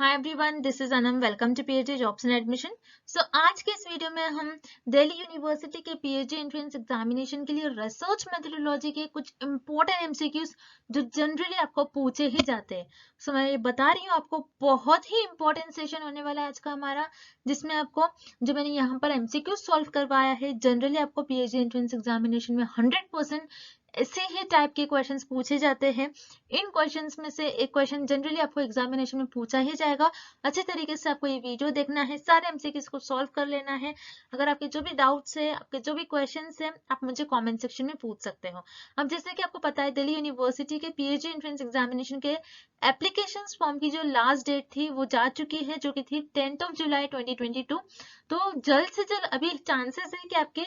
Hi everyone, this is Anam. Welcome to PhD jobs and admission. So आज के इस video में हम दिल्ली यूनिवर्सिटी के पीएचडी एंट्रेंस एग्जामिनेशन के लिए रिसर्च मेथोडोलॉजी के कुछ इंपॉर्टेंट एमसीक्यूज जो जनरली आपको पूछे ही जाते हैं। सो मैं ये बता रही हूँ आपको, बहुत ही इंपॉर्टेंट सेशन होने वाला है आज का हमारा, जिसमें आपको जो मैंने यहाँ पर एमसीक्यू सॉल्व करवाया है, जनरली आपको पीएचडी एंट्रेंस एग्जामिनेशन में 100% ऐसे ही टाइप के क्वेश्चंस पूछे जाते हैं। इन क्वेश्चंस में से एक क्वेश्चन जनरली आपको एग्जामिनेशन में पूछा ही जाएगा। अच्छे तरीके से आपको ये वीडियो देखना है, सारे एमसीक्यूज को सॉल्व कर लेना है। अगर आपके जो भी डाउट्स है, आपके जो भी क्वेश्चंस है, आप मुझे कमेंट सेक्शन में पूछ सकते हो। अब जैसे कि आपको पता है, दिल्ली यूनिवर्सिटी के पीएचडी एंट्रेंस एग्जामिनेशन के एप्लीकेशन फॉर्म की जो लास्ट डेट थी वो जा चुकी है, जो कि थी 10 जुलाई 2022। तो जल्द से जल्द अभी चांसेस है कि आपके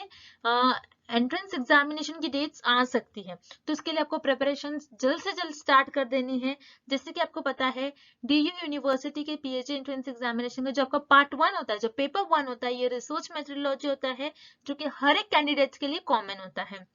एंट्रेंस एग्जामिनेशन की डेट्स आ सकती है। तो इसके लिए आपको प्रिपरेशन जल्द से जल्द स्टार्ट कर देनी है। जैसे कि आपको पता है, डीयू यूनिवर्सिटी के पीएचडी एंट्रेंस एग्जामिनेशन में जो आपका पार्ट 1 होता है, जो पेपर 1 होता है, ये रिसर्च मेथोडोलॉजी होता है, जो कि हर एक कैंडिडेट्स के लिए कॉमन होता है।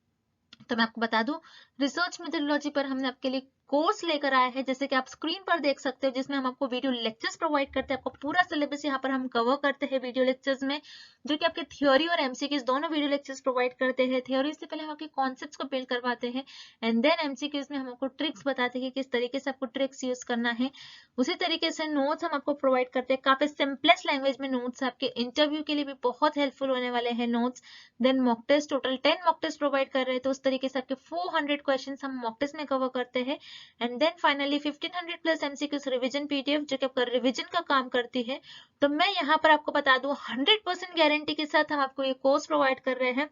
तो मैं आपको बता दूं, रिसर्च मेथोडोलॉजी पर हमने आपके लिए कोर्स लेकर आया है, जैसे कि आप स्क्रीन पर देख सकते हो, जिसमें हम आपको वीडियो लेक्चर्स प्रोवाइड करते हैं। आपको पूरा सिलेबस यहाँ पर हम कवर करते हैं वीडियो लेक्चर्स में, जो कि आपके थ्योरी और एमसीक्यूज दोनों वीडियो लेक्चर्स प्रोवाइड करते हैं। थ्योरी से पहले हम आपके कॉन्सेप्ट्स को बिल्ड करवाते हैं, एंड देन एमसीक्यूज में हम आपको ट्रिक्स बताते हैं कि किस तरीके से आपको ट्रिक्स यूज करना है। उसी तरीके से नोट्स हम आपको प्रोवाइड करते हैं, काफी सिंपलेस्ट लैंग्वेज में नोट्स आपके इंटरव्यू के लिए भी बहुत हेल्पफुल होने वाले हैं notes. Then mock test, total 10 mock test provide कर रहे हैं, तो उस तरीके से आपके 400 क्वेश्चंस हम मॉक टेस्ट में कवर करते हैं। And then finally 1500 plus MCQs revision PDF, जो कि आपका रिवीजन का काम करती है। तो मैं यहाँ पर आपको बता दूं, 100% गारंटी के साथ हम आपको ये कोर्स प्रोवाइड कर रहे हैं।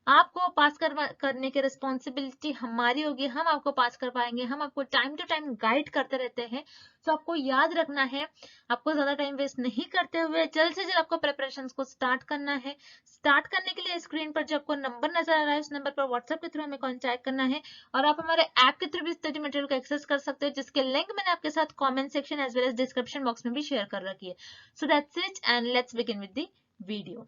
आपको पास करने की रिस्पॉन्सिबिलिटी हमारी होगी, हम आपको पास करवाएंगे, हम आपको टाइम टू टाइम गाइड करते रहते हैं। तो आपको याद रखना है, आपको ज्यादा टाइम वेस्ट नहीं करते हुए जल्द से जल्द आपको प्रिपरेशन को स्टार्ट करना है। स्टार्ट करने के लिए स्क्रीन पर जो आपको नंबर नजर आ रहा है, उस नंबर पर व्हाट्सएप के थ्रू हमें कॉन्टैक्ट करना है, और आप हमारे ऐप के थ्रू भी स्टडी मटेरियल को एक्सेस कर सकते हो, जिसके लिंक मैंने आपके साथ comment section as well as description box में भी शेयर कर रखी है। So that's it, and let's begin with the video.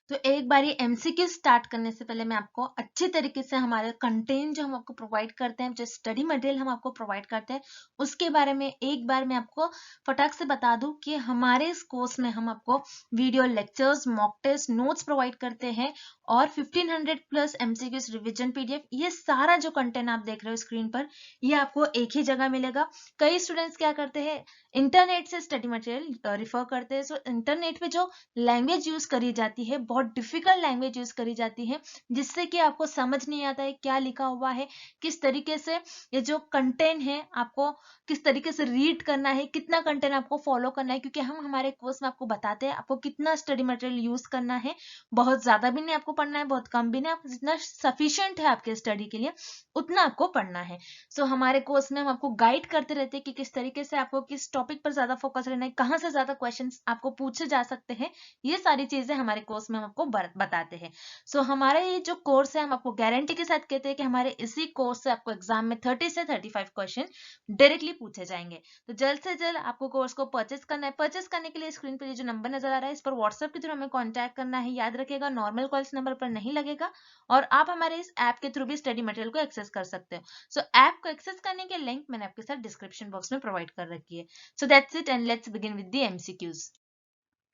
तो एक बार ये एमसीक्यू स्टार्ट करने से पहले मैं आपको अच्छे तरीके से हमारे कंटेंट जो हम आपको प्रोवाइड करते हैं, जो स्टडी मटेरियल हम आपको प्रोवाइड करते हैं, उसके बारे में एक बार मैं आपको फटाक से बता दूं कि हमारे इस कोर्स में हम आपको video lectures, mock test, notes provide करते हैं, और 1500 प्लस एमसीक्यूज रिविजन पीडीएफ। ये सारा जो कंटेंट आप देख रहे हो स्क्रीन पर, ये आपको एक ही जगह मिलेगा। कई स्टूडेंट्स क्या करते हैं, इंटरनेट से स्टडी मटेरियल रिफर करते हैं। सो इंटरनेट पे जो लैंग्वेज यूज करी जाती है, बहुत डिफिकल्ट लैंग्वेज यूज करी जाती है, जिससे कि आपको समझ नहीं आता है क्या लिखा हुआ है, किस तरीके से ये जो कंटेंट है आपको किस तरीके से रीड करना है, कितना कंटेंट आपको फॉलो करना है। क्योंकि हम हमारे कोर्स में आपको बताते हैं आपको कितना स्टडी मटेरियल यूज करना है। बहुत ज्यादा भी नहीं आपको पढ़ना है, बहुत कम भी नहीं, आपको जितना सफिशिएंट है आपके स्टडी के लिए उतना आपको पढ़ना है। सो हमारे कोर्स में हम आपको गाइड करते रहते हैं कि किस तरीके से आपको किस टॉपिक पर ज्यादा फोकस रहना है, कहाँ से ज्यादा क्वेश्चंस आपको पूछे जा सकते हैं। ये सारी चीजें हमारे कोर्स में हम आपको बताते हैं। सो हमारा ये जो कोर्स है, हम आपको गारंटी के साथ कहते हैं कि हमारे इसी कोर्स से आपको एग्जाम में 30 से 35 क्वेश्चन डायरेक्टली पूछे जाएंगे। तो जल्द से जल्द आपको कोर्स को परचेस करना है। परचेस करने के लिए स्क्रीन पर ये जो नंबर नजर आ रहा है, इस पर व्हाट्सएप के थ्रू हमें कॉन्टैक्ट करना है। याद रखिएगा, नॉर्मल कॉल्स नंबर पर नहीं लगेगा, और आप हमारे इस ऐप के थ्रू भी स्टडी मटेरियल को एक्सेस कर सकते हो। सो ऐप को एक्सेस करने के लिंक मैंने आपके साथ डिस्क्रिप्शन बॉक्स में प्रोवाइड कर रखी है। So that's it, and let's begin with the MCQs.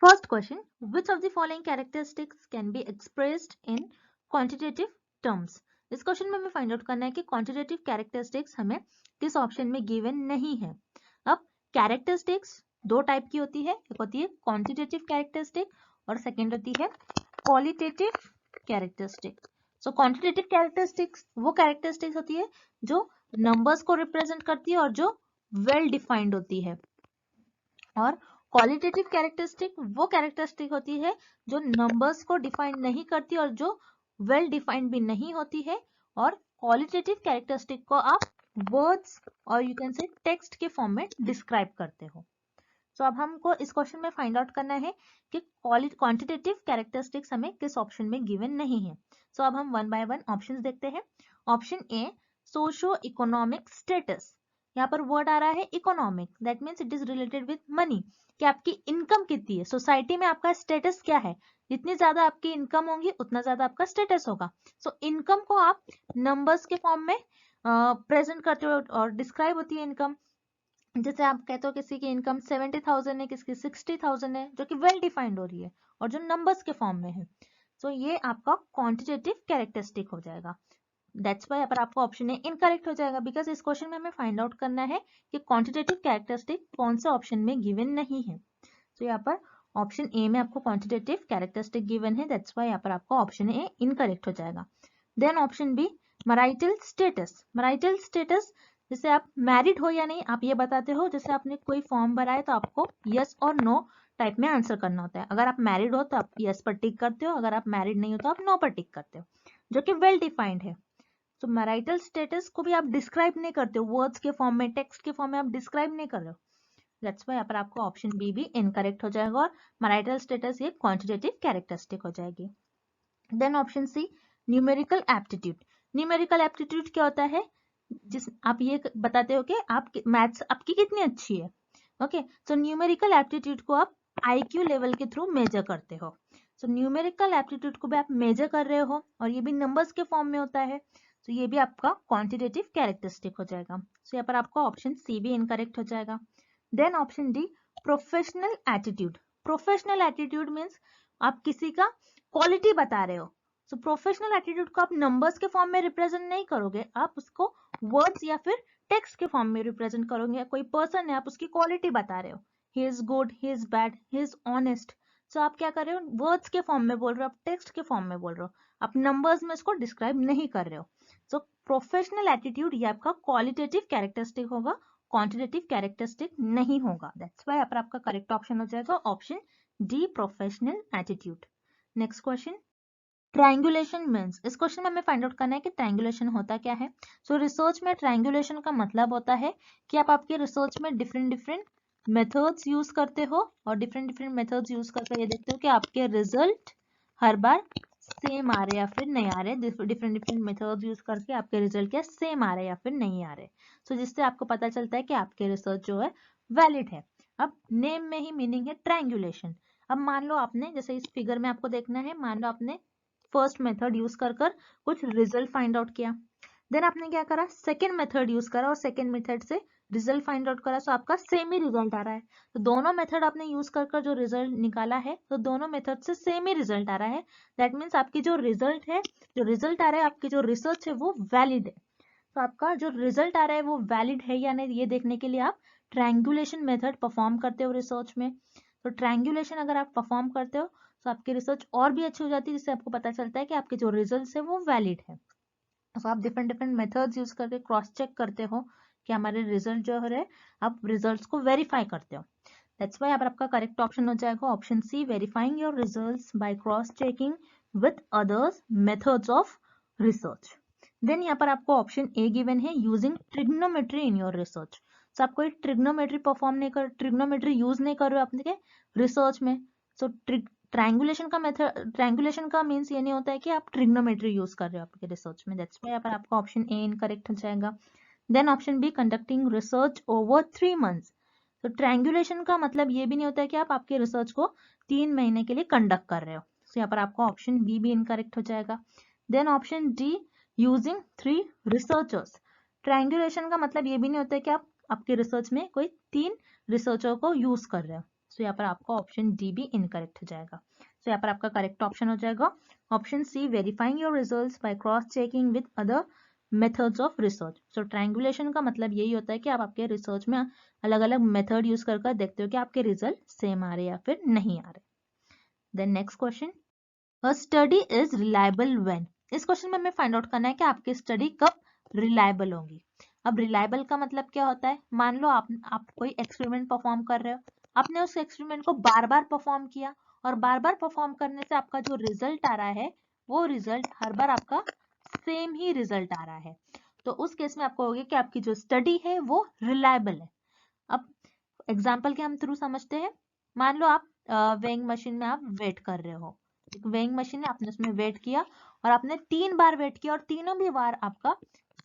First question, which of the following characteristics can be expressed in quantitative terms? इस क्वेश्चन में हमें फाइंड आउट करना है कि क्वांटिटेटिव कैरेक्टरिस्टिक्स हमें किस ऑप्शन में गिवन नहीं है। अब कैरेक्टरिस्टिक्स दो टाइप की होती है, एक होती है क्वांटिटेटिव कैरेक्टरिस्टिक और सेकेंड होती है क्वालिटेटिव कैरेक्टरिस्टिक। सो क्वांटिटेटिव कैरेक्टरिस्टिक्स वो कैरेक्टरिस्टिक्स होती है जो नंबर्स को रिप्रेजेंट करती है और जो वेल डिफाइंड होती है, और क्वालिटेटिव कैरेक्टरिस्टिक वो कैरेक्टरिस्टिक होती है जो नंबर्स को डिफाइन नहीं करती और जो वेल डिफाइंड भी नहीं होती है, और क्वालिटेटिव कैरेक्टरिस्टिक को आप वर्ड्स और यू कैन से टेक्स्ट के फॉर्म में डिस्क्राइब करते हो। सो अब हमको इस क्वेश्चन में फाइंड आउट करना है कि क्वांटिटेटिव कैरेक्टरिस्टिक्स हमें किस ऑप्शन में गिवन नहीं है। सो अब हम वन बाय वन ऑप्शंस देखते हैं। Option A, socio economic status. यहाँ पर वर्ड आ रहा है economic, that means it is related with money, कि आपकी इनकम कितनी है, सोसाइटी में आपका स्टेटस क्या है। जितनी ज्यादा आपकी इनकम होगी उतना ज्यादा आपका स्टेटस होगा। सो इनकम को आप नंबर्स के फॉर्म में प्रेजेंट करते हो और डिस्क्राइब होती है इनकम। जैसे आप कहते हो किसी की इनकम 70,000 है, किसी की 60,000 है, जो कि वेल डिफाइंड हो रही है और जो नंबर्स के फॉर्म में है, तो ये आपका क्वांटिटेटिव कैरेक्टरिस्टिक हो जाएगा। दैट्स वाई यहाँ पर आपका ऑप्शन ए इनकरेक्ट हो जाएगा, बिकॉज इस क्वेश्चन में हमें फाइंड आउट करना है कि क्वांटिटेटिव कैरेक्टरिस्टिक कौन से ऑप्शन में गिवन नहीं है। तो यहाँ पर ऑप्शन ए में आपको क्वांटिटेटिव कैरेक्टरिस्टिक गिवन है, दैट्स वाई यहाँ पर आपका ऑप्शन ए इनकरेक्ट हो जाएगा। Then option B marital status. Marital status जैसे आप मैरिड हो या नहीं आप ये बताते हो, जैसे आपने कोई फॉर्म भरा है तो आपको यस और नो टाइप में आंसर करना होता है। अगर आप मैरिड हो तो आप यस पर टिक करते हो, अगर आप मैरिड नहीं हो तो आप नो पर टिक करते हो, जो कि वेल डिफाइंड है। तो मैरिटल स्टेटस को भी आप डिस्क्राइब नहीं करते हो वर्ड्स के फॉर्म में, टेक्स्ट के फॉर्म में आप डिस्क्राइब नहीं कर रहे हो, दैट्स वाई यहाँ पर आपको ऑप्शन बी भी इनकरेक्ट हो जाएगा और मैरिटल स्टेटस ये क्वांटिटेटिव कैरेक्टरिस्टिक हो जाएगी। Then option C numerical aptitude. Numerical aptitude क्या होता है, जिस आप ये बताते हो कि आप मैथ्स आपकी कितनी अच्छी है। ओके, तो न्यूमेरिकल एप्टीट्यूड को आप आईक्यू लेवल के थ्रू मेजर करते हो। तो न्यूमेरिकल एप्टीट्यूड को भी आप मेजर कर रहे हो और ये भी नंबर्स के फॉर्म में होता है, तो ये भी आपका क्वांटिटेटिव कैरेक्टरिस्टिक हो जाएगा। तो यहाँ पर आपका ऑप्शन सी भी इनकरेक्ट हो जाएगा। Then option D professional attitude. Professional attitude means आप किसी का क्वालिटी बता रहे हो। सो प्रोफेशनल एटीट्यूड को आप नंबर्स के फॉर्म में रिप्रेजेंट नहीं करोगे, आप उसको वर्ड्स या फिर टेक्स्ट के फॉर्म में रिप्रेजेंट करोगे। कोई पर्सन है, आप उसकी क्वालिटी बता रहे हो, he is good, he is bad, he is honest. So आप क्या कर रहे हो, वर्ड्स के फॉर्म में बोल रहे हो, आप टेक्स्ट के फॉर्म में बोल रहे हो, आप नंबर्स में इसको डिस्क्राइब नहीं कर रहे हो। सो प्रोफेशनल एटीट्यूड ये आपका क्वालिटेटिव कैरेक्टरिस्टिक होगा, क्वांटिटेटिव कैरेक्टरिस्टिक नहीं होगा। दैट्स व्हाई यहाँ पर आपका करेक्ट ऑप्शन हो जाएगा option D professional attitude. Next question, triangulation means. इस क्वेश्चन में हमें फाइंड आउट करना है कि ट्रायंगुलेशन होता क्या है। सो रिसर्च में ट्रायंगुलेशन का मतलब होता है कि आप आपके रिसर्च में डिफरेंट डिफरेंट मेथड्स यूज करते हो और डिफरेंट मेथड्स यूज करके ये देखते हो कि आपके रिजल्ट हर बार सेम आ रहे या फिर नहीं आ रहे। डिफरेंट मेथड्स यूज करके आपके रिजल्ट क्या सेम आ रहे या फिर नहीं आ रहे। सो जिससे आपको पता चलता है कि आपके रिसर्च जो है वैलिड है। अब नेम में ही मीनिंग है ट्रायंगुलेशन। अब मान लो आपने, जैसे इस फिगर में आपको देखना है, मान लो आपने फर्स्ट मेथड यूज कर कुछ रिजल्ट फाइंड आउट किया, देन आपने क्या करा, सेकेंड मेथड यूज करा और सेकेंड मेथड से रिजल्ट फाइंड आउट करा, सो आपका सेम ही रिजल्ट आ रहा है। तो दोनों मेथड आपने यूज कर जो रिजल्ट निकाला है, तो दोनों मेथड से सेम ही रिजल्ट आ रहा है। दैट मीन्स आपकी जो रिजल्ट है, जो रिजल्ट आ रहा है, आपकी जो रिसर्च है वो वैलिड है। तो आपका जो रिजल्ट आ रहा है वो वैलिड है या नहीं, ये देखने के लिए आप ट्रायंगुलेशन मेथड परफॉर्म करते हो रिसर्च में। तो ट्रायंगुलेशन अगर आप परफॉर्म करते हो तो आपकी रिसर्च और भी अच्छी हो जाती है, जिससे आपको पता चलता है कि आपके जो रिजल्ट है वो वैलिड है। तो आप डिफरेंट मेथड्स यूज करके क्रॉस चेक करते हो कि हमारे रिजल्ट जो है, आप रिजल्ट्स को वेरीफाई करते हो। दैट्स व्हाई यहाँ पर आपका करेक्ट ऑप्शन हो जाएगा option C, verifying your results by cross checking with others methods of research. Then यहाँ पर आपको ऑप्शन ए गिवन है, using trigonometry in your research. So आप कोई ट्रिग्नोमेट्री परफॉर्म नहीं कर, ट्रिग्नोमेट्री यूज नहीं कर रहे हो अपने रिसर्च में। सो ट्रायंगुलेशन का मेथड, ट्रायंगुलेशन का मींस ये नहीं होता है कि आप ट्रिग्नोमेट्री यूज कर रहे हो आपके रिसर्च में। दैट्स व्हाई यहाँ पर आपका ऑप्शन ए इनकरेक्ट हो जाएगा। Then option B, conducting research over 3 months. तो ट्रायंगुलेशन का मतलब ये भी नहीं होता है कि आप आपके रिसर्च को 3 महीने के लिए कंडक्ट कर रहे हो। तो यहाँ पर आपका ऑप्शन बी भी इनकरेक्ट हो जाएगा। Then option D, using 3 researchers. Triangulation का मतलब ये भी नहीं होता है कि आप आपके रिसर्च में कोई 3 रिसर्चर को यूज कर रहे हो। सो यहाँ पर आपका ऑप्शन डी भी इनकरेक्ट हो जाएगा। सो यहाँ पर आपका करेक्ट ऑप्शन हो जाएगा option C, verifying your results by cross checking with other methods of research. So triangulation का मतलब यही होता है कि आप आपके रिसर्च में अलग अलग मेथड यूज कर देखते हो कि आपके रिजल्ट सेम आ रहे या फिर नहीं आ रहे। Then next question, a study is reliable when. इस क्वेश्चन में हमें फाइंड आउट करना है कि आपकी स्टडी कब रिलायबल होगी। अब रिलायबल का मतलब क्या होता है, मान लो आप कोई एक्सपेरिमेंट परफॉर्म कर रहे हो, आपने उस एक्सपेरिमेंट को बार बार परफॉर्म किया और बार बार परफॉर्म करने से आपका जो रिजल्ट आ रहा है वो रिजल्ट हर बार आपका सेम ही रिजल्ट आ रहा है। तो उस केस में आपको होगा कि आपकी जो स्टडी है वो रिलायबल है। अब एग्जाम्पल के हम थ्रू समझते हैं। मान लो आप वेइंग मशीन में आप वेट कर रहे हो, वेइंग मशीन है, आपने उसमें वेट किया और आपने 3 बार वेट किया और तीनों भी बार आपका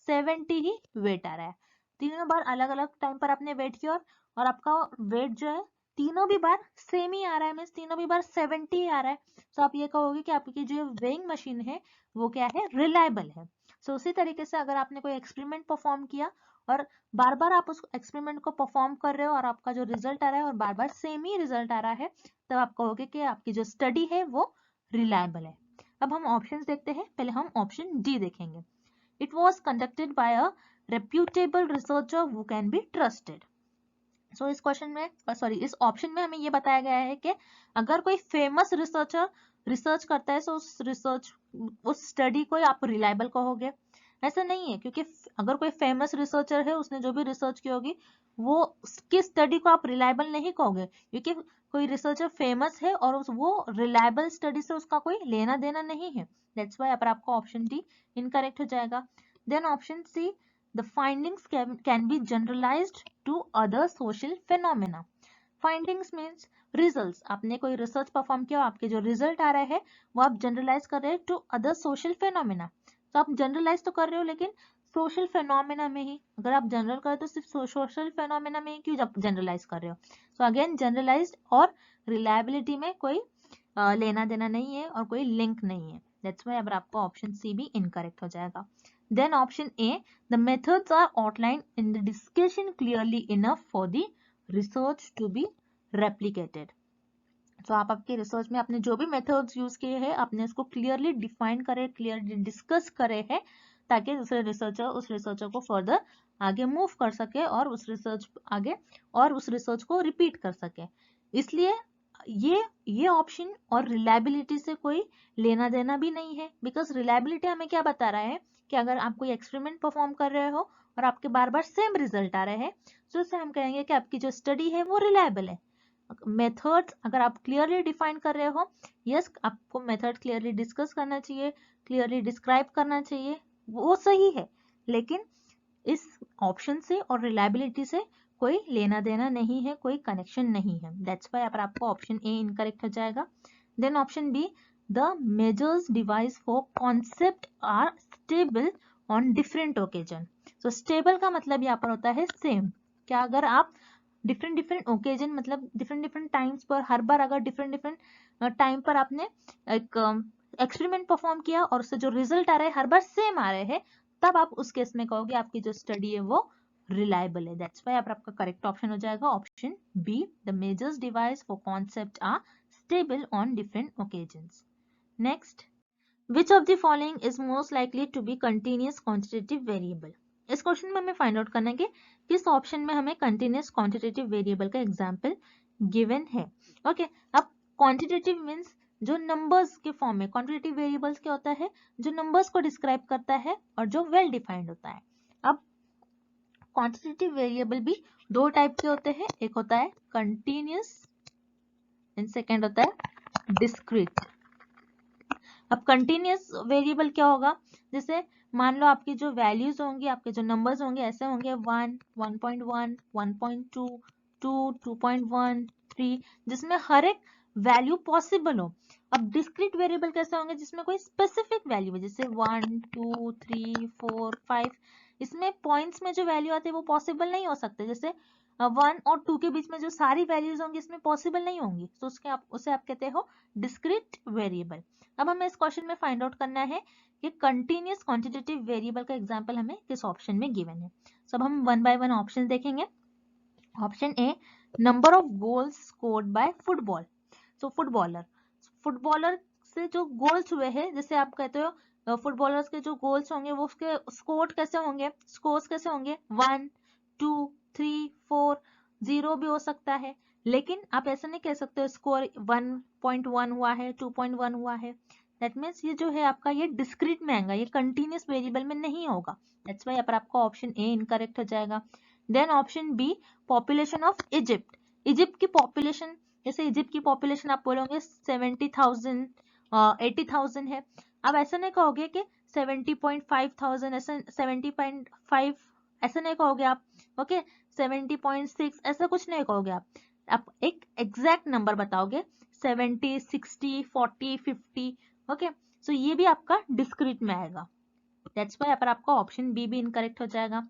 70 ही वेट आ रहा है। तीनों बार अलग अलग टाइम पर आपने वेट किया और आपका वेट जो है तीनों भी बार सेम ही आ रहा है, मीन्स तीनों भी बार 70 ही आ रहा है। तो आप ये कहोगे कि आपकी जो वेइंग मशीन है वो क्या है, रिलायबल है। सो उसी तरीके से अगर आपने कोई एक्सपेरिमेंट परफॉर्म किया और बार बार आप उस एक्सपेरिमेंट को परफॉर्म कर रहे हो और आपका जो रिजल्ट आ रहा है और बार बार सेम ही रिजल्ट आ रहा है, तब आप कहोगे कि आपकी जो स्टडी है वो रिलायबल है। अब हम ऑप्शंस देखते हैं। पहले हम ऑप्शन डी देखेंगे। It was conducted by a reputable researcher who can be trusted. So इस क्वेश्चन में इस ऑप्शन में हमें ये बताया गया है कि अगर कोई फेमस रिसर्चर रिसर्च करता है तो उस स्टडी को आप रिलायबल कहोगे। ऐसा नहीं है, क्योंकि अगर कोई फेमस रिसर्चर है, उसने जो भी रिसर्च की होगी, वो उसकी स्टडी को आप रिलायबल नहीं कहोगे, क्योंकि कोई रिसर्चर फेमस है और वो रिलायबल स्टडी से उसका कोई लेना देना नहीं है। दैट्स वाई पर आपका ऑप्शन डी इनकरेक्ट हो जाएगा। Then option C, the findings can be generalized to other social phenomena. Findings means results. आपने कोई रिसर्च परफॉर्म किया, आपके जो रिजल्ट आ रहे हैं वो आप जनरलाइज कर रहे हैं टू अदर सोशल फेनोमेना। तो आप जनरलाइज तो कर रहे हो, लेकिन सोशल फेनोमेना में ही। अगर आप जनरल करें तो सिर्फ सोशल फेनोमेना में ही क्यों जनरलाइज कर रहे हो। सो अगेन जनरलाइज्ड और रिलायबिलिटी में कोई लेना देना नहीं है और कोई लिंक नहीं है। दैट्स वाई अब आपका ऑप्शन सी भी इनकरेक्ट हो जाएगा। Then option A, the methods are outlined in the discussion clearly enough for the research to be replicated. तो आप आपके रिसर्च में आपने जो भी मेथड्स यूज किए हैं, आपने उसको क्लियरली डिफाइन करे, क्लियरली डिस्कस करे हैं, ताकि दूसरे रिसर्चर उस रिसर्चर को फर्दर आगे मूव कर सके और उस रिसर्च को रिपीट कर सके। इसलिए ये ऑप्शन और रिलायबिलिटी से कोई लेना देना भी नहीं है, बिकॉज रिलायबिलिटी हमें क्या बता रहा है कि अगर आप कोई एक्सपेरिमेंट परफॉर्म कर रहे हो और आपके बार बार सेम रिजल्ट आ रहे हैं, तो उससे हम कहेंगे कि आपकी जो स्टडी है वो रिलायबल है। मेथड्स अगर आप क्लियरली डिफाइन कर रहे हो, यस आपको मेथड क्लियरली डिस्कस करना चाहिए, क्लियरली डिस्क्राइब करना चाहिए, वो सही है, लेकिन इस ऑप्शन से और रिलायबिलिटी से कोई लेना देना नहीं है, कोई कनेक्शन नहीं है। दैट्स वाई पर आपको ऑप्शन ए इनकरेक्ट हो जाएगा। Then option B, the measures device for concept are stable on different occasion. तो स्टेबल का मतलब यहाँ पर होता है सेम। क्या अगर आप डिफरेंट ओकेजन मतलब डिफरेंट टाइम्स पर, हर बार अगर डिफरेंट टाइम पर आपने एक एक्सपेरिमेंट परफॉर्म किया और उससे जो रिजल्ट आ रहे हैं हर बार सेम आ रहे हैं, तब आप उस केस में कहोगे आपकी जो स्टडी है वो रिलायबल है। दैट्स वाई आपका करेक्ट ऑप्शन हो जाएगा option B, the measures device for concept are stable on different occasions. Next, which of the following is most likely to be continuous quantitative variable. इस question में हमें find out करना है कि किस ऑप्शन में हमें कंटिन्यूअस क्वांटिटेटिव वेरिएबल का एग्जांपल गिवन है। ओके, अब क्वांटिटेटिव मींस जो नंबर्स के फॉर्म में, क्वांटिटेटिव वेरिएबल्स क्या होता है, जो नंबर्स को डिस्क्राइब करता है और जो वेल डिफाइंड होता है। अब क्वांटिटेटिव वेरिएबल भी दो टाइप के होते हैं, एक होता है कंटिन्यूअस एंड सेकेंड होता है डिस्क्रीट। अब कंटिन्यूअस वेरिएबल क्या होगा, जैसे मान लो आपकी जो वैल्यूज होंगी, आपके जो नंबर्स होंगे ऐसे होंगे 1, 1.1, 1.2, 2, 2.1, 3, जिसमें हर एक वैल्यू पॉसिबल हो। अब डिस्क्रीट वेरिएबल कैसे होंगे, जिसमें कोई स्पेसिफिक वैल्यू है, जैसे 1, 2, 3, 4, 5, इसमें पॉइंट्स में जो वैल्यू आते हैं वो पॉसिबल नहीं हो सकते। जैसे 1 और 2 के बीच में जो सारी वैल्यूज होंगी इसमें पॉसिबल नहीं होंगी, तो उसे आप कहते हो डिस्क्रीट वेरिएबल। अब हमें इस क्वेश्चन में फाइंड आउट करना है कि कंटिन्यूअस क्वांटिटेटिव वेरिएबल का एग्जांपल हमें किस ऑप्शन में गिवन है। सो अब हम वन बाय वन ऑप्शन देखेंगे। Option A, number of goals scored by football. So footballer से जो गोल्स हुए हैं, जैसे आप कहते हो फुटबॉलर्स के जो गोल्स होंगे वो उसके स्कोर कैसे होंगे, स्कोर्स कैसे होंगे, 1, 2, 3, 4, 0 भी हो सकता है, लेकिन आप ऐसा नहीं कह सकते स्कोर 1.1 हुआ है, 2.1 हुआ है। दैट मीन्स ये जो है आपका ये डिस्क्रीट में आएगा, ये कंटिन्यूअस वेरिएबल में नहीं होगा। दैट्स वाई यहाँ पर आपका ऑप्शन ए इनकरेक्ट हो जाएगा। Then option B, population of Egypt. Egypt की पॉपुलेशन, जैसे इजिप्ट की पॉपुलेशन आप बोलोगे 70,000, 80,000 है। अब ऐसा नहीं कहोगे कि 70.5 ऐसा 70.5 ऐसा नहीं कहोगे आप, ओके 70.6 ऐसा कुछ नहीं कहोगे आप एक एग्जैक्ट नंबर बताओगे 70, 60, 40, 50, ओके। सो ये भी आपका डिस्क्रीट में आएगा। दैट्स वाई यहाँ पर आपका ऑप्शन बी भी इनकरेक्ट हो जाएगा।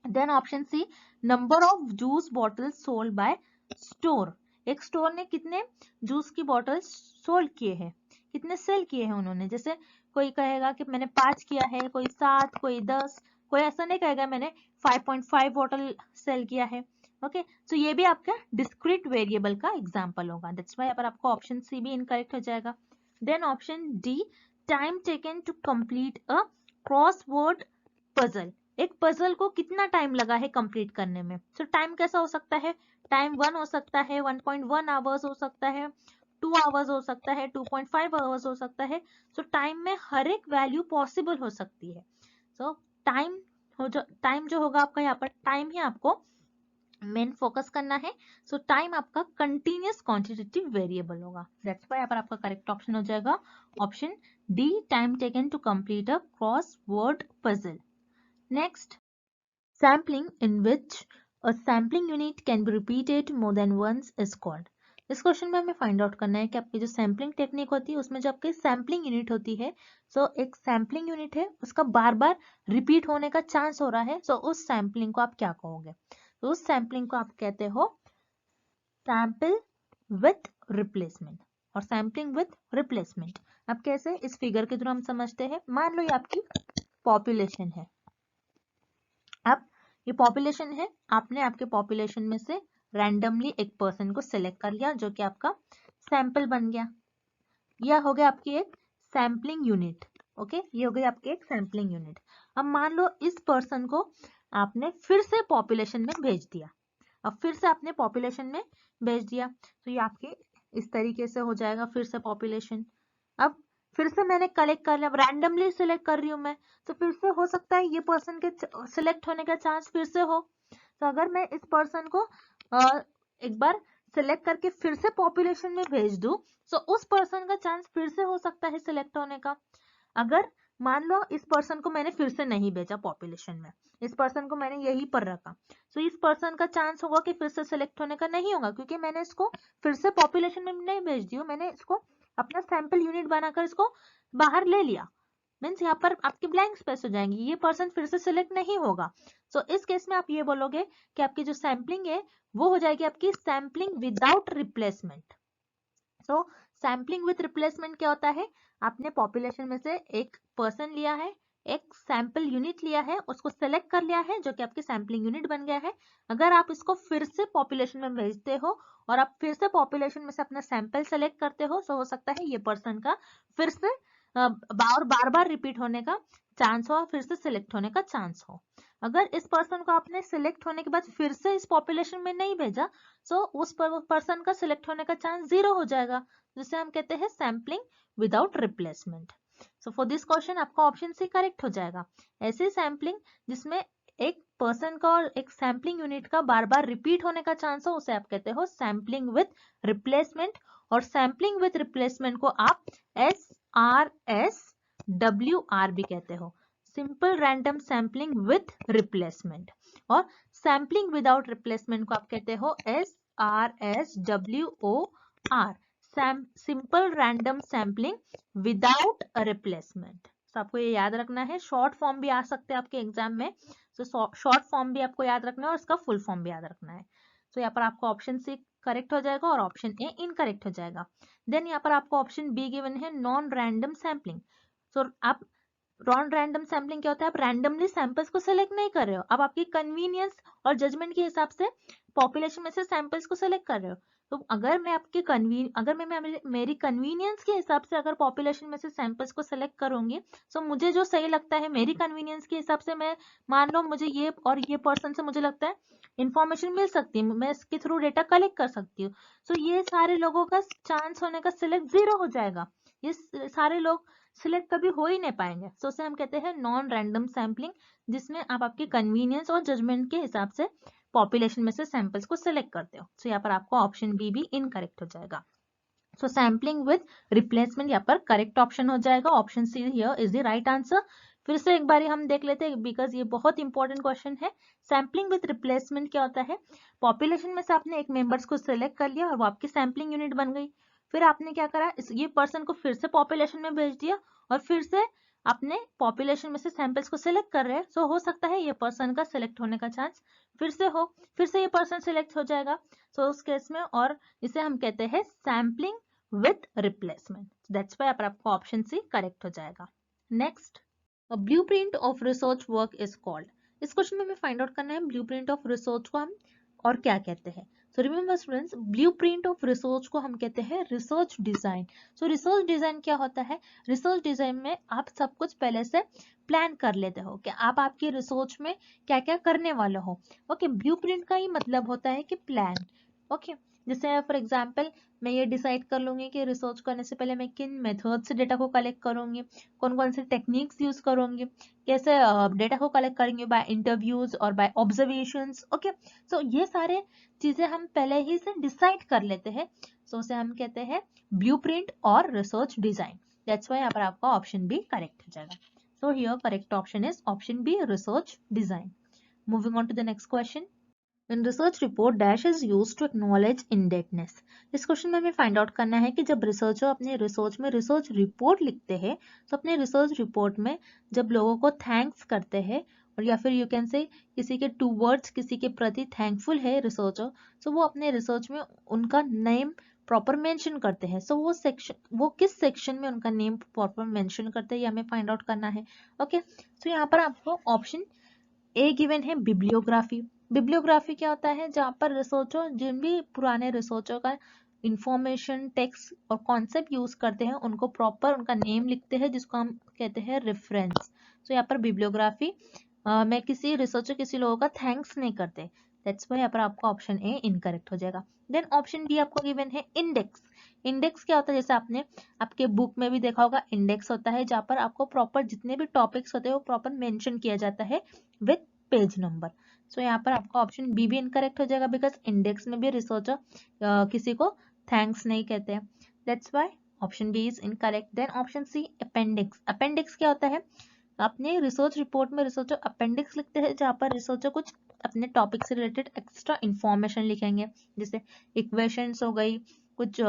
Then option C, number of juice bottles sold by store. एक स्टोर ने कितने जूस की बॉटल्स सोल्ड किए हैं, कितने सेल किए हैं उन्होंने। जैसे कोई कहेगा कि मैंने 5 किया है, कोई 7, कोई 10, कोई ऐसा नहीं कहेगा मैंने 5.5 वोल्ट सेल किया है। ओके, सो ये भी आपका डिस्क्रीट वेरिएबल का एग्जांपल होगा, दैट्स व्हाई पर आपको ऑप्शन सी भी इनकरेक्ट हो जाएगा। Then option D, time taken to complete a crossword puzzle, एक पजल को कितना टाइम लगा है कंप्लीट करने में। सो टाइम कैसा हो सकता है, टाइम 1 हो सकता है, 1.1 आवर्स हो सकता है, 2 आवर्स हो सकता है, 2.5 आवर्स हो सकता है। सो टाइम में हर एक वैल्यू पॉसिबल हो सकती है। सो टाइम जो होगा आपका, यहाँ पर टाइम ही आपको मेन फोकस करना है। सो टाइम आपका कंटिन्यूअस क्वांटिटेटिव वेरिएबल होगा, दैट्स व्हाई यहाँ पर आपका करेक्ट ऑप्शन हो जाएगा option D, time taken to complete a crossword puzzle. Next, sampling in which a sampling unit can be repeated more than once is called। इस question में हमें find out करना है कि आपकी जो सैम्पलिंग टेक्निक होती है उसमें जो आपकी सैम्पलिंग यूनिट होती है, सो एक सैम्पलिंग यूनिट है उसका बार बार रिपीट होने का चांस हो रहा है, सो उस सैम्पलिंग को आप क्या कहोगे, तो उस सैम्पलिंग को आप कहते हो सैम्पल विथ रिप्लेसमेंट। और सैम्पलिंग विथ रिप्लेसमेंट अब कैसे, इस फिगर के थ्रू हम समझते हैं। मान लो ये आपकी पॉपुलेशन है, अब ये पॉपुलेशन है, आपने आपके पॉपुलेशन में से रैंडमली एक पर्सन को सिलेक्ट कर लिया जो कि आपका सैंपल बन गया, यह हो गया आपकी एक सैम्पलिंग यूनिट। ओके, ये हो गई आपकी एक सैम्पलिंग यूनिट। अब मान लो इस पर्सन को आपने फिर से पॉपुलेशन में भेज दिया, अब फिर से आपने पॉपुलेशन में भेज दिया, तो ये आपके इस तरीके से हो जाएगा फिर से पॉपुलेशन। अब फिर से मैंने कलेक्ट कर लिया, अब रैंडमली सिलेक्ट कर रही हूँ मैं, तो फिर से हो सकता है ये पर्सन के सिलेक्ट होने का चांस फिर से हो। तो अगर मैं इस पर्सन को एक बार सिलेक्ट करके फिर से पॉपुलेशन में भेज दूं, तो उस पर्सन का चांस फिर से हो सकता है सिलेक्ट होने का। अगर मान लो इस पर्सन को मैंने फिर से नहीं भेजा पॉपुलेशन में, इस पर्सन को मैंने यहीं पर रखा, तो इस पर्सन का चांस होगा कि फिर से सिलेक्ट होने का नहीं होगा, क्योंकि मैंने इसको फिर से पॉपुलेशन में नहीं भेज दी हूँ, मैंने इसको अपना सैंपल यूनिट बनाकर इसको बाहर ले लिया। मीन्स यहाँ पर आपकी ब्लैंक स्पेस हो जाएंगी, ये पर्सन फिर से सिलेक्ट नहीं होगा। सो इस केस में आप ये बोलोगे कि आपकी जो सैंपलिंग है वो हो जाएगी आपकी sampling without replacement. So sampling with replacement क्या होता है, आपने पॉपुलेशन में से एक पर्सन लिया है, एक सैंपल यूनिट लिया है, उसको सेलेक्ट कर लिया है जो कि आपकी सैंपलिंग यूनिट बन गया है। अगर आप इसको फिर से पॉपुलेशन में भेजते हो और आप फिर से पॉपुलेशन में से अपना सैंपल सेलेक्ट करते हो, तो हो सकता है ये पर्सन का फिर से बार बार रिपीट होने का चांस हो, फिर से सिलेक्ट होने का चांस हो। अगर इस पर्सन को आपने सिलेक्ट होने के बाद फिर से इस पॉपुलेशन में नहीं भेजा, सो उस पर्सन का सिलेक्ट होने का चांस 0 हो जाएगा, जिसे हम कहते हैं sampling without replacement. So for this question आपका ऑप्शन सी करेक्ट हो जाएगा। ऐसी सैंपलिंग जिसमें एक पर्सन का और एक सैंपलिंग यूनिट का बार बार रिपीट होने का चांस हो, उसे आप कहते हो सैंपलिंग विथ रिप्लेसमेंट। और सैंपलिंग विथ रिप्लेसमेंट को आप SRSWR भी कहते हो, simple random sampling with replacement. और सैंपलिंग विदाउट रिप्लेसमेंट को आप कहते हो SRSWOR, simple random sampling without replacement. तो आपको ये याद रखना है, शॉर्ट फॉर्म भी आ सकते हैं आपके एग्जाम में, तो शॉर्ट फॉर्म भी आपको याद रखना है और इसका फुल फॉर्म भी याद रखना है। तो यहाँ पर आपको ऑप्शन सी करेक्ट हो जाएगा और ऑप्शन ए इनकरेक्ट हो जाएगा। देन यहाँ पर आपको ऑप्शन बी गिवन है नॉन रैंडम सैंपलिंग। तो आप नॉन रैंडम सैंपलिंग क्या होता है, आप रैंडमली सैंपल्स को सिलेक्ट नहीं कर रहे हो, आप आपकी कन्वीनियंस और जजमेंट के हिसाब से पॉपुलेशन में से सैंपल्स को सिलेक्ट कर रहे हो। तो अगर मैं मेरी कन्वीनियंस के हिसाब से अगर पॉपुलेशन में से सैंपल्स को सिलेक्ट करूंगी, तो मुझे जो सही लगता है मेरी कन्वीनियंस के हिसाब से, मैं मान लो मुझे ये और ये पर्सन से मुझे लगता है इंफॉर्मेशन मिल सकती है, मैं इसके थ्रू डेटा कलेक्ट कर सकती हूँ, तो ये सारे लोगों का चांस होने का सिलेक्ट 0 हो जाएगा, ये सारे लोग सिलेक्ट कभी हो ही नहीं पाएंगे। तो उसे हम कहते हैं नॉन रैंडम सैंपलिंग, जिसमें आप आपकी कन्वीनियंस और जजमेंट के हिसाब से पॉपुलेशन में से सैंपल्स को सिलेक्ट करते हो। तो यहाँ पर आपको ऑप्शन बी भी इनकरेक्ट हो जाएगा। सो सैंपलिंग विद रिप्लेसमेंट यहाँ पर करेक्ट ऑप्शन हो जाएगा, option see here is the right answer. फिर से एक बारी हम देख लेते हैं बिकॉज ये बहुत इंपॉर्टेंट क्वेश्चन है। सैंपलिंग विद रिप्लेसमेंट क्या होता है, पॉपुलेशन में से आपने एक मेंबर्स को सिलेक्ट कर लिया और वो आपकी सैंपलिंग यूनिट बन गई, फिर आपने क्या करा, ये पर्सन को फिर से पॉपुलेशन में भेज दिया और फिर से अपने पॉपुलेशन में से सैंपल्स को सिलेक्ट कर रहे हैं, सो हो सकता है ये पर्सन का सिलेक्ट होने का चांस फिर से हो, फिर से ये पर्सन सिलेक्ट हो जाएगा, सो उस केस में, और इसे हम कहते हैं sampling with replacement. That's why आपको ऑप्शन सी करेक्ट हो जाएगा। Next, blueprint of research work is called. इस क्वेश्चन में हमें फाइंड आउट करना है ब्लूप्रिंट ऑफ रिसर्च को हम और क्या कहते हैं। So remember students, blueprint of research को हम कहते हैं रिसर्च डिजाइन। सो रिसर्च डिजाइन क्या होता है? रिसर्च डिजाइन में आप सब कुछ पहले से प्लान कर लेते हो कि आप आपकी रिसर्च में क्या क्या करने वाले हो। ओके, ब्लूप्रिंट का ही मतलब होता है कि प्लान। ओके, जैसे फॉर एग्जांपल मैं ये डिसाइड कर लूंगी कि रिसर्च करने से पहले मैं किन मेथड से डेटा को कलेक्ट करूंगी, कौन कौन से टेक्निक्स यूज करूंगी, कैसे डेटा को कलेक्ट करेंगे, बाय इंटरव्यूज और बाय ऑब्जर्वेशंस। ओके, सो ये सारे चीजें हम पहले ही से डिसाइड कर लेते हैं। सो उसे हम कहते हैं ब्लूप्रिंट और रिसर्च डिजाइन। दैट्स व्हाई यहाँ पर आपका ऑप्शन बी करेक्ट हो जाएगा। So here correct option is option B, research design. Moving on to the next question. When research report dash is used to acknowledge indebtedness। इस question में हमें find out करना है कि जब रिसर्चर अपने रिसर्च में रिसर्च रिपोर्ट लिखते हैं तो अपने रिसर्च रिपोर्ट में जब लोगों को थैंक्स करते हैं और या फिर यू कैन से किसी के टूवर्ड्स किसी के प्रति थैंकफुल है रिसर्चर, तो वो अपने रिसर्च में उनका नेम प्रॉपर मेंशन करते हैं। सो वो किस सेक्शन में उनका नेम प्रॉपर मेंशन करते हैं ये हमें फाइंड आउट करना है। ओके, तो यहाँ पर आपको ऑप्शन ए गिवन है बिब्लियोग्राफी। बिब्लियोग्राफी क्या होता है? जहाँ पर रिसर्चर जिन भी पुराने रिसर्चर का इंफॉर्मेशन, टेक्स्ट और कॉन्सेप्ट यूज करते हैं उनको प्रॉपर उनका नेम लिखते हैं जिसको हम कहते हैं रेफरेंस। तो यहाँ पर बिब्लियोग्राफी में किसी रिसर्चर किसी लोगों का थैंक्स नहीं करते। दैट्स व्हाई यहाँ पर आपका ऑप्शन ए इनकरेक्ट हो जाएगा। देन ऑप्शन डी आपको गिवन है इंडेक्स। इंडेक्स क्या होता है? जैसे आपने आपके बुक में भी देखा होगा, इंडेक्स होता है जहाँ पर आपको प्रॉपर जितने भी टॉपिक्स होते हैं वो प्रॉपर मेंशन किया जाता है विद पेज नंबर। सो यहाँ पर आपका ऑप्शन बी भी इनकरेक्ट हो जाएगा बिकॉज इंडेक्स में भी रिसर्चर किसी को थैंक्स नहीं कहते हैं। That's why option B is incorrect. Then option C appendix. Appendix क्या होता है? अपने रिसर्च रिपोर्ट में रिसर्चर अपेंडिक्स लिखते हैं जहाँ पर रिसर्चर कुछ अपने टॉपिक से रिलेटेड एक्स्ट्रा इंफॉर्मेशन लिखेंगे, जैसे इक्वेशंस हो गई, कुछ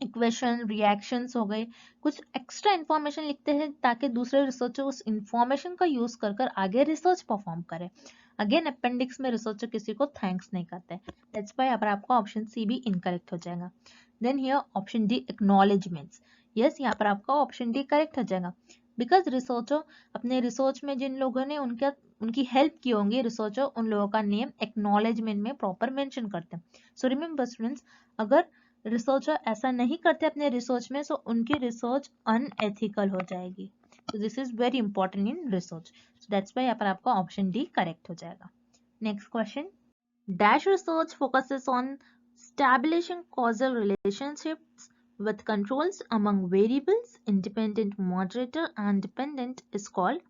इक्वेशन रिएक्शंस हो गए, कुछ एक्स्ट्रा इंफॉर्मेशन लिखते हैं ताकि दूसरे रिसर्चर उस इंफॉर्मेशन का यूज कर कर आगे रिसर्च परफॉर्म करे। अगेन अपेंडिक्स में रिसर्चर किसी को थैंक्स नहीं करते। दैट्स व्हाई यहाँ पर आपका ऑप्शन सी भी इनकरेक्ट हो जाएगा। Then here option D acknowledgements. Yes, यहाँ पर आपका ऑप्शन डी करेक्ट हो जाएगा बिकॉज रिसर्चर अपने रिसर्च में जिन लोगों ने उनकी हेल्प की होंगी रिसर्चर, उन लोगों का नेम एक्नॉलेजमेंट में प्रॉपर मेंशन करते हैं। सो रिमेंबर स्टूडेंट्स, अगर रिसर्चर ऐसा नहीं करते अपने रिसर्च में, सो उनकी रिसर्च अनएथिकल हो जाएगी। so this is very important in research, so that's why यहाँ पर आपका ऑप्शन डी करेक्ट हो जाएगा। Next question. Dash research focuses on establishing causal relationships with controls among variables, independent moderator and dependent is called।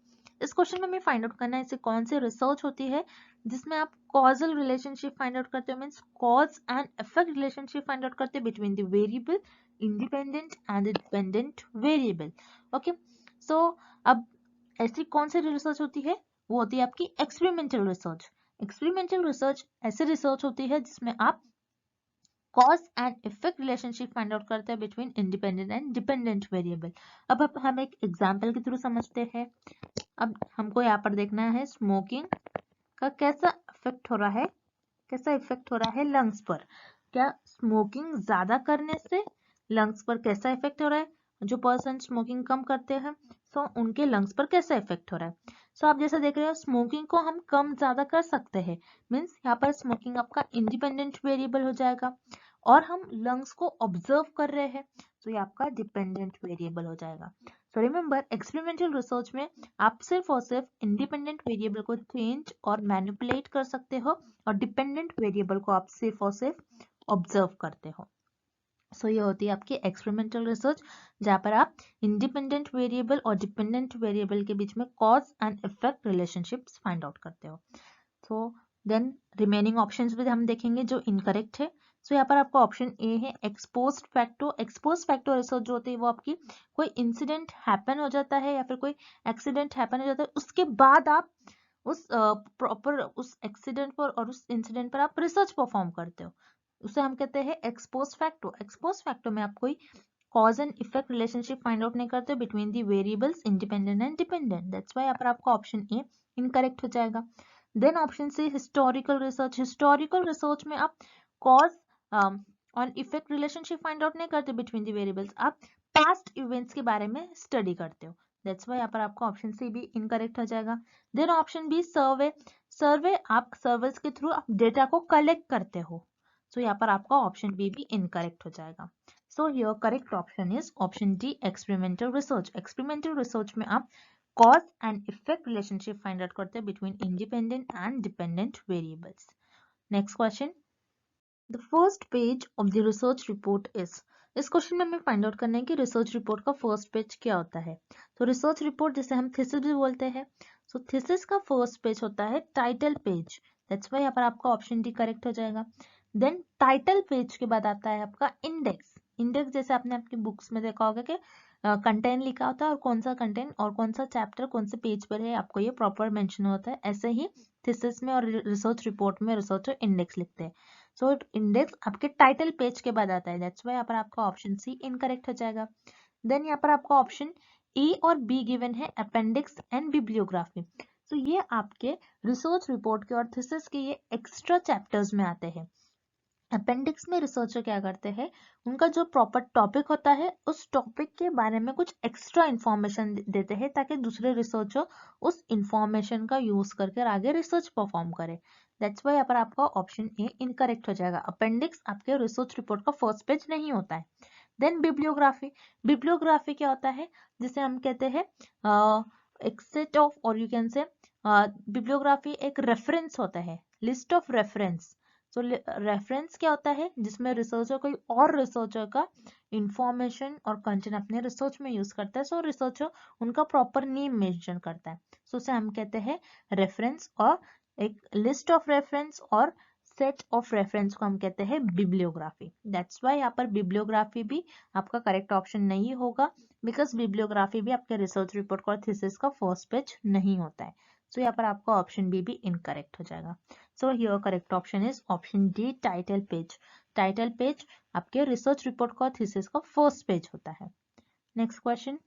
इस question में हमें find out करना है ऐसे कौन सी रिसर्च होती है जिसमें आप कॉजल रिलेशनशिप फाइंड आउट करते हो, means cause and effect relationship find out करते हैं between the variable, independent and dependent variable. Okay, so अब ऐसी कौन सी रिसर्च होती है? वो होती है आपकी एक्सपेरिमेंटल रिसर्च। एक्सपेरिमेंटल रिसर्च ऐसी रिसर्च होती है जिसमें आप cause and effect relationship find out करते हैं between independent and dependent variable. अब हम एक एग्जांपल के थ्रू समझते हैं। अब हमको यहाँ पर देखना है स्मोकिंग का कैसा इफेक्ट हो रहा है, कैसा इफेक्ट हो रहा है लंग्स पर। क्या स्मोकिंग ज्यादा करने से लंग्स पर कैसा इफेक्ट हो रहा है? जो पर्सन स्मोकिंग कम करते हैं सो उनके लंग्स पर कैसा इफेक्ट हो रहा है? सो आप जैसा देख रहे हो स्मोकिंग को हम कम ज्यादा कर सकते हैं, मीन्स यहाँ पर स्मोकिंग आपका इंडिपेंडेंट वेरिएबल हो जाएगा और हम लंग्स को ऑब्जर्व कर रहे हैं तो ये आपका डिपेंडेंट वेरिएबल हो जाएगा। सो रिमेंबर, एक्सपेरिमेंटल रिसर्च में आप सिर्फ और सिर्फ इंडिपेंडेंट वेरिएबल को चेंज और मैनिपुलेट कर सकते हो और डिपेंडेंट वेरिएबल को आप सिर्फ और सिर्फ ऑब्जर्व करते हो। सो ये होती है आपकी एक्सपेरिमेंटल रिसर्च जहाँ पर आप इंडिपेंडेंट वेरिएबल और डिपेंडेंट वेरिएबल के बीच में cause and effect relationships find out करते हो। सो देन रिमेनिंग ऑप्शंस भी हम देखेंगे जो इनकरेक्ट है। सो यहाँ पर आपका ऑप्शन ए है exposed facto. Exposed facto research जो होती है वो आपकी कोई इंसिडेंट हैपन हो जाता है या फिर कोई एक्सीडेंट हैपन हो जाता है, उसके बाद आप उस प्रॉपर उस एक्सीडेंट पर और उस इंसिडेंट पर आप रिसर्च परफॉर्म करते हो, उसे हम कहते हैं एक्सपोज्ड फैक्टो। एक्सपोज्ड फैक्टो में आप कोई cause and effect relationship find out नहीं करते between the variables independent and dependent. That's why यहाँ पर आपका ऑप्शन ए इनकरेक्ट हो जाएगा। Then option C historical research. Historical research में आप cause on effect relationship find out नहीं करते बिटवीन द वेरिएबल्स, आप पास्ट इवेंट्स के बारे में स्टडी करते हो। दैट्स वाई यहाँ पर आपका ऑप्शन सी भी इनकरेक्ट हो जाएगा। देन ऑप्शन बी सर्वे, सर्वे आप सर्विस के थ्रू आप डेटा को कलेक्ट करते हो, सो यहाँ पर आपका ऑप्शन बी भी इनकरेक्ट हो जाएगा। So your correct option is option D experimental research. Experimental research में आप cause and effect relationship find out करते हैं between independent and dependent variables. Next question, the first page of the research report is. इस question में हमें find out करना है कि रिसर्च रिपोर्ट का फर्स्ट पेज क्या होता है। तो रिसर्च रिपोर्ट जिसे हम थीसिस भी बोलते हैं, सो थीसिस का फर्स्ट पेज होता है टाइटल पेज। दैट्स वाई यहाँ पर आपका ऑप्शन डी करेक्ट हो जाएगा। देन टाइटल पेज के बाद आता है आपका इंडेक्स। इंडेक्स जैसे आपने आपकी बुक्स में देखा होगा कि कंटेंट लिखा होता है और कौन सा कंटेंट और कौन सा चैप्टर कौन से पेज पर है आपको ये प्रॉपर मेंशन होता है। ऐसे ही थीसिस में और रिसर्च रिपोर्ट में रिसर्चर इंडेक्स लिखते हैं। सो इंडेक्स आपके टाइटल पेज के बाद आता है। दैट्स वाई यहाँ पर आपका ऑप्शन सी इनकरेक्ट हो जाएगा। देन यहाँ पर आपका ऑप्शन ए और बी गिवन है अपेंडिक्स एंड बिब्लियोग्राफी। तो ये आपके रिसर्च रिपोर्ट के और थीसिस के ये एक्स्ट्रा चैप्टर्स में आते हैं। अपेंडिक्स में रिसर्चर क्या करते हैं, उनका जो प्रॉपर टॉपिक होता है उस टॉपिक के बारे में कुछ एक्स्ट्रा इंफॉर्मेशन देते हैं ताकि दूसरे रिसर्चर उस इंफॉर्मेशन का यूज करके आगे रिसर्च परफॉर्म करे। दैट्स वाई यहाँ पर आपका ऑप्शन ए इनकरेक्ट हो जाएगा। अपेंडिक्स आपके रिसर्च रिपोर्ट का फर्स्ट पेज नहीं होता है। देन बिब्लियोग्राफी, बिब्लियोग्राफी क्या होता है, जिसे हम कहते हैं एक सेट ऑफ, और यू कैन से बिब्लियोग्राफी एक रेफरेंस होता है, लिस्ट ऑफ रेफरेंस। तो रेफरेंस क्या होता है, जिसमें रिसर्चर कोई और रिसर्चर का इंफॉर्मेशन और कंटेंट अपने रिसर्च में यूज करता है। सो रिसर्चर उनका प्रॉपर नेम मेंशन करता है, सो उसे हम कहते हैं रेफरेंस। और एक लिस्ट ऑफ रेफरेंस और सेट ऑफ रेफरेंस को हम कहते हैं बिब्लियोग्राफी। दैट्स वाई यहाँ पर बिब्लियोग्राफी भी आपका करेक्ट ऑप्शन नहीं होगा, बिकॉज बिब्लियोग्राफी भी आपके रिसर्च रिपोर्ट का थीसिस का फर्स्ट पेज नहीं होता है। सो यहाँ पर आपका ऑप्शन बी भी इनकरेक्ट हो जाएगा। So here correct option is option D title page. Title page आपके रिसर्च रिपोर्ट का थीसिस का फर्स्ट पेज होता है। Next question,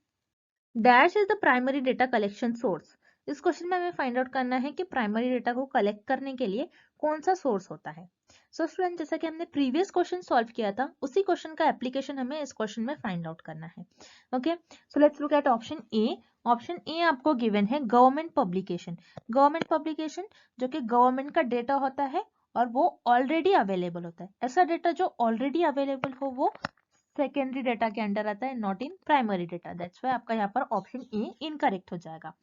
dash is the primary data collection source. इस क्वेश्चन में हमें फाइंड आउट करना है कि प्राइमरी डेटा को कलेक्ट करने के लिए कौन सा सोर्स होता है। सो स्टूडेंट, जैसा कि हमने प्रीवियस क्वेश्चन सॉल्व किया था उसी क्वेश्चन का एप्लीकेशन हमें इस क्वेश्चन में फाइंड आउट करना है। Okay, so let's look at option A. Option A आपको गिवन है गवर्नमेंट पब्लिकेशन। गवर्नमेंट पब्लिकेशन जो कि गवर्नमेंट का डेटा होता है और वो ऑलरेडी अवेलेबल होता है। ऐसा डेटा जो ऑलरेडी अवेलेबल हो वो सेकेंडरी डेटा के अंडर आता है, not in primary data. That's why आपका यहाँ पर ऑप्शन ए इनकरेक्ट हो जाएगा।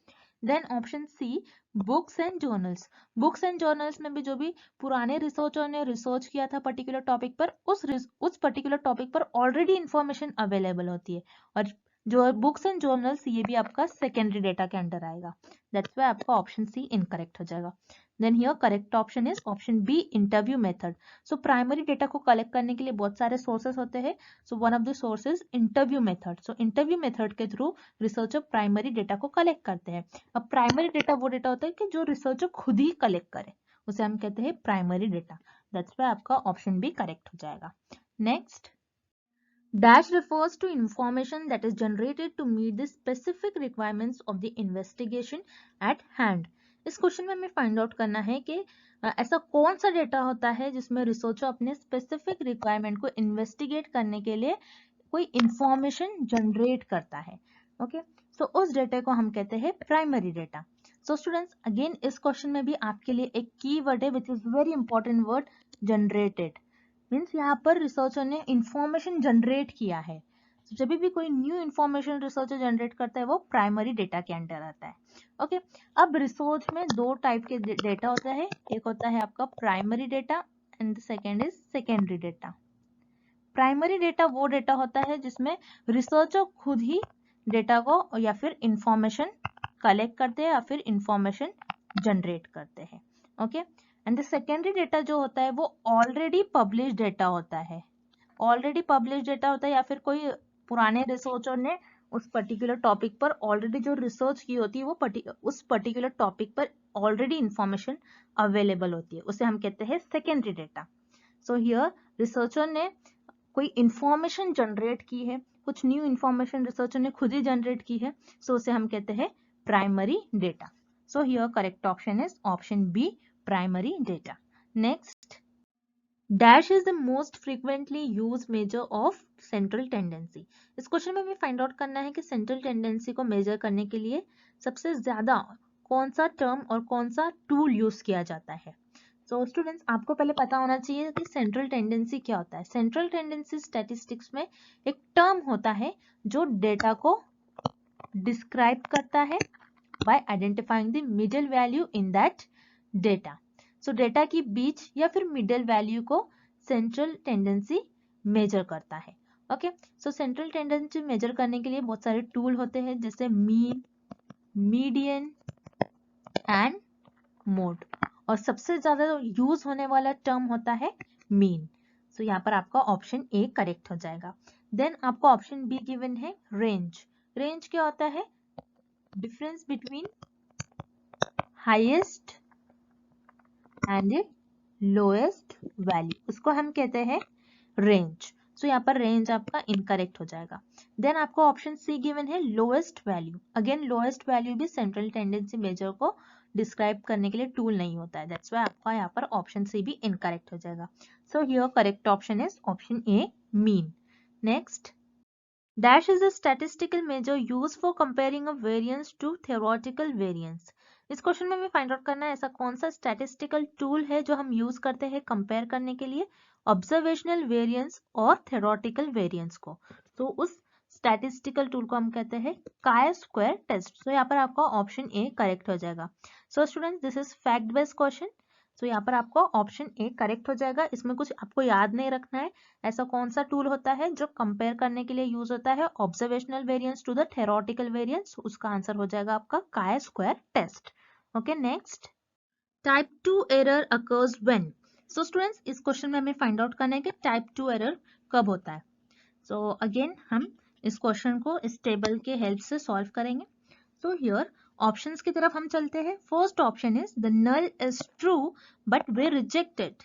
Then option C books and journals. Books and journals में भी जो भी पुराने रिसर्चर ने रिसर्च किया था पर्टिकुलर टॉपिक पर, उस पर्टिकुलर टॉपिक पर ऑलरेडी इंफॉर्मेशन अवेलेबल होती है, और जो बुक्स एंड जर्नल्स ये भी आपका सेकेंडरी डेटा के अंडर आएगा। दैट्स वाई आपका ऑप्शन सी इनकरेक्ट हो जाएगा। Then here correct option is option B interview method. So primary data को कलेक्ट करने के लिए बहुत सारे सोर्सेस होते हैं। So one of the sources interview method. So interview method के थ्रू रिसर्चर प्राइमरी डेटा को कलेक्ट करते हैं। अब प्राइमरी डेटा वो डेटा होता है कि जो रिसर्चर खुद ही कलेक्ट करे, उसे हम कहते हैं प्राइमरी डेटा। दैट्स वाई आपका ऑप्शन बी करेक्ट हो जाएगा। Next, dash refers to information that is generated to meet the specific requirements of the investigation at hand. इस क्वेश्चन में हमें फाइंड आउट करना है कि ऐसा कौन सा डेटा होता है जिसमें रिसर्चर अपने स्पेसिफिक रिक्वायरमेंट को इन्वेस्टिगेट करने के लिए कोई इंफॉर्मेशन जनरेट करता है। ओके, सो उस डेटा को हम कहते हैं primary data. So students, again इस क्वेश्चन में भी आपके लिए एक की वर्ड है which is very important word, generated. Means यहाँ पर रिसर्चर ने इंफॉर्मेशन जनरेट किया है। तो जब भी कोई न्यू इंफॉर्मेशन रिसर्चर जनरेट करता है वो प्राइमरी डेटा के अंडर आता है। ओके, अब रिसर्च में दो टाइप के डेटा होता है, एक होता है आपका primary data and the second is secondary data. Primary data वो डेटा होता है जिसमें रिसर्चर खुद ही डेटा को या फिर इंफॉर्मेशन कलेक्ट करते हैं या फिर इंफॉर्मेशन जनरेट करते हैं। Okay, and the secondary data जो होता है वो ऑलरेडी पब्लिश डेटा होता है। ऑलरेडी पब्लिश डेटा होता है या फिर कोई पुराने रिसर्चर ने उस पर्टिकुलर टॉपिक पर ऑलरेडी जो रिसर्च की होती है वो उस पर्टिकुलर टॉपिक पर ऑलरेडी इंफॉर्मेशन अवेलेबल होती है, उसे हम कहते हैं secondary data. So here researcher ने कोई इंफॉर्मेशन जनरेट की है, कुछ न्यू इंफॉर्मेशन रिसर्चर ने खुद ही जनरेट की है, सो उसे हम कहते हैं primary data. So here correct option is option B, primary data. Next, dash is the most frequently use measure of central tendency. इस क्वेश्चन में हमें फाइंड आउट करना है कि सेंट्रल टेंडेंसी को मेजर करने के लिए सबसे ज्यादा कौन सा टर्म और कौन सा टूल यूज किया जाता है। तो स्टूडेंट्स, आपको पहले पता होना चाहिए कि सेंट्रल टेंडेंसी क्या होता है। सेंट्रल टेंडेंसी स्टैटिस्टिक्स में एक टर्म होता है जो डेटा को डिस्क्राइब करता है by identifying the middle value in that data. So data की बीच या फिर मिडल वैल्यू को सेंट्रल टेंडेंसी मेजर करता है। Okay, so central tendency measure करने के लिए बहुत सारे टूल होते हैं, जैसे मीन, मीडियन एंड मोड, और सबसे ज्यादा यूज होने वाला टर्म होता है मीन। सो यहाँ पर आपका ऑप्शन ए करेक्ट हो जाएगा। देन आपको ऑप्शन बी गिवन है रेंज। रेंज क्या होता है? Difference between highest and lowest value, उसको हम कहते हैं रेंज। सो यहाँ पर रेंज आपका इनकरेक्ट हो जाएगा। देन आपको ऑप्शन सी गिवन है lowest value. Again lowest value भी सेंट्रल टेंडेंसी मेजर को डिस्क्राइब करने के लिए टूल नहीं होता है, दैट्स व्हाई आपका यहाँ पर ऑप्शन सी भी इनकरेक्ट हो जाएगा। So here correct option is option A, mean. Next, dash is a statistical measure used for comparing a variance to theoretical variance। इस क्वेश्चन में हमें फाइंड आउट करना है ऐसा कौन सा स्टैटिस्टिकल टूल है जो हम यूज करते हैं कंपेयर करने के लिए ऑब्जर्वेशनल वेरिएंस और थ्योरेटिकल वेरिएंस को। तो उस स्टैटिस्टिकल टूल को हम कहते हैं काई स्क्वायर टेस्ट। सो यहाँ पर आपका ऑप्शन ए करेक्ट हो जाएगा। So students, this is fact based question. So यहाँ पर आपको ऑप्शन ए करेक्ट हो जाएगा। इसमें कुछ आपको याद नहीं रखना है, ऐसा कौन सा टूल होता है जो कंपेयर करने के लिए यूज होता है observational variance to the theoretical variance, उसका आंसर हो जाएगा आपका chi square test. Okay, next, type 2 error occurs when. So students, इस क्वेश्चन में हमें फाइंड आउट करना है कि टाइप 2 एरर कब होता है। सो अगेन हम इस क्वेश्चन को इस टेबल के हेल्प से सॉल्व करेंगे। सो हियर ऑप्शंस की तरफ हम चलते हैं। First option is the null is true but we rejected.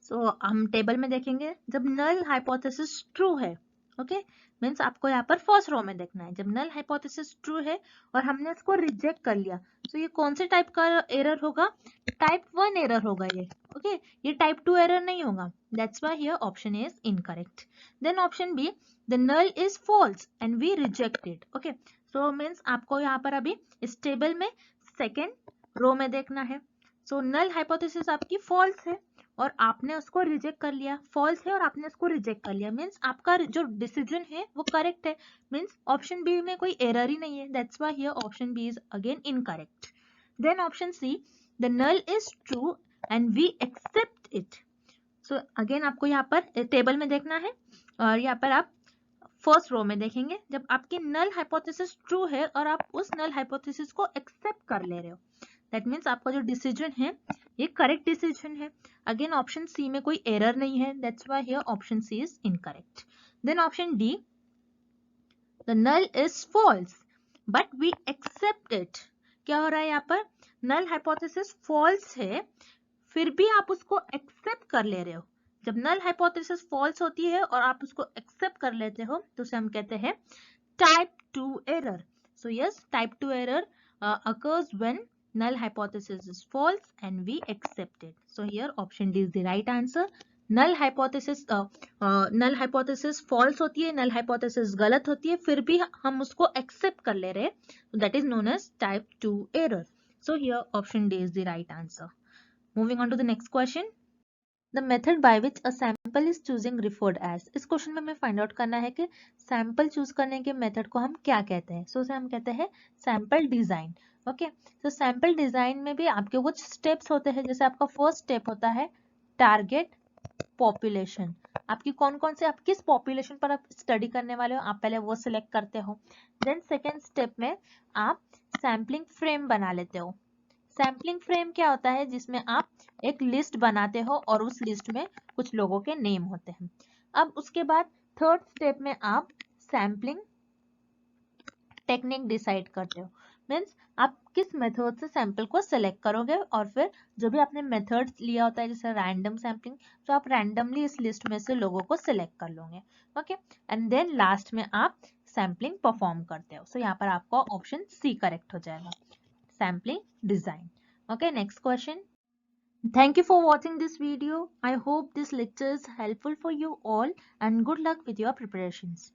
So हम टेबल में देखेंगे, जब नल हाइपोथेसिस ट्रू है, ओके, मीन्स आपको यहाँ पर फर्स्ट रो में देखना है, जब नल हाइपोथेसिस ट्रू है और हमने इसको रिजेक्ट कर लिया, तो ये कौन से टाइप का एरर होगा? टाइप 1 एरर होगा ये। ओके, ये टाइप 2 एरर नहीं होगा, that's why here option is incorrect. Then option B, the null is false and we rejected. Okay, so means आपको यहाँ पर अभी इस टेबल में सेकेंड रो में देखना है। सो नल हाइपोथेसिस आपकी फॉल्स है और आपने उसको रिजेक्ट कर लिया, फॉल्स है और आपने उसको रिजेक्ट कर लिया, मीन्स आपका जो डिसीजन है वो करेक्ट है, मीन्स ऑप्शन बी में कोई एरर ही नहीं है, that's why here option B is again incorrect. Then option C, the null is true and we accept it. So again आपको यहाँ पर टेबल में देखना है और यहाँ पर आप फर्स्ट रो में देखेंगे, जब आपकी नल हाइपोथेसिस ट्रू है और आप उस नल हाइपोथेसिस को एक्सेप्ट कर ले रहे हो, दैट मीन्स आपका जो डिसीजन है ये करेक्ट डिसीजन है। अगेन ऑप्शन सी में कोई एरर नहीं है, that's why here option C is incorrect. Then option D, the null is false but we accept it. क्या हो रहा है यहाँ पर? नल हाइपोथेसिस फॉल्स है फिर भी आप उसको एक्सेप्ट कर ले रहे हो। जब नल हाइपोथेसिस फॉल्स होती है और आप उसको एक्सेप्ट कर लेते हो तो उसे हम कहते हैं type 2 error. So yes, type 2 error occurs when null hypothesis is false and we accept it. So here option D is the right answer. null hypothesis false होती है, null hypothesis गलत होती है, फिर भी हम उसको accept कर ले रहे हैं, so that is known as type 2 error. So here option D is the right answer. Moving on to the next question. The method by which a sample is choosing referred as। इस question में हमें find out करना है कि sample choose करने के method को हम क्या कहते हैं। सो उसे हम कहते हैं सैंपल डिजाइन। ओके, तो सैंपल डिजाइन में भी आपके कुछ स्टेप्स होते हैं, जैसे आपका फर्स्ट स्टेप होता है टारगेट पॉपुलेशन। आपकी कौन कौन से, आप किस पॉपुलेशन पर आप स्टडी करने वाले हो, आप पहले वो सिलेक्ट करते हो। देन सेकेंड स्टेप में आप सैम्पलिंग फ्रेम बना लेते हो। सैम्पलिंग फ्रेम क्या होता है? जिसमें आप एक लिस्ट बनाते हो और उस लिस्ट में कुछ लोगों के नेम होते हैं। अब उसके बाद थर्ड स्टेप में आप सैम्पलिंग टेक्निक डिसाइड करते हो, मीन्स आप किस मेथड से सैंपल को सिलेक्ट करोगे और फिर जो भी आपने मेथड लिया होता है जैसे रैंडम सैम्पलिंग, तो आप रैंडमली इस लिस्ट में से लोगों को सिलेक्ट कर लोगे। ओके, एंड देन लास्ट में आप सैम्पलिंग परफॉर्म करते हो। सो यहाँ पर आपका ऑप्शन सी करेक्ट हो जाएगा, sampling design. Okay, next question. Thank you for watching this video. I hope this lecture is helpful for you all and good luck with your preparations.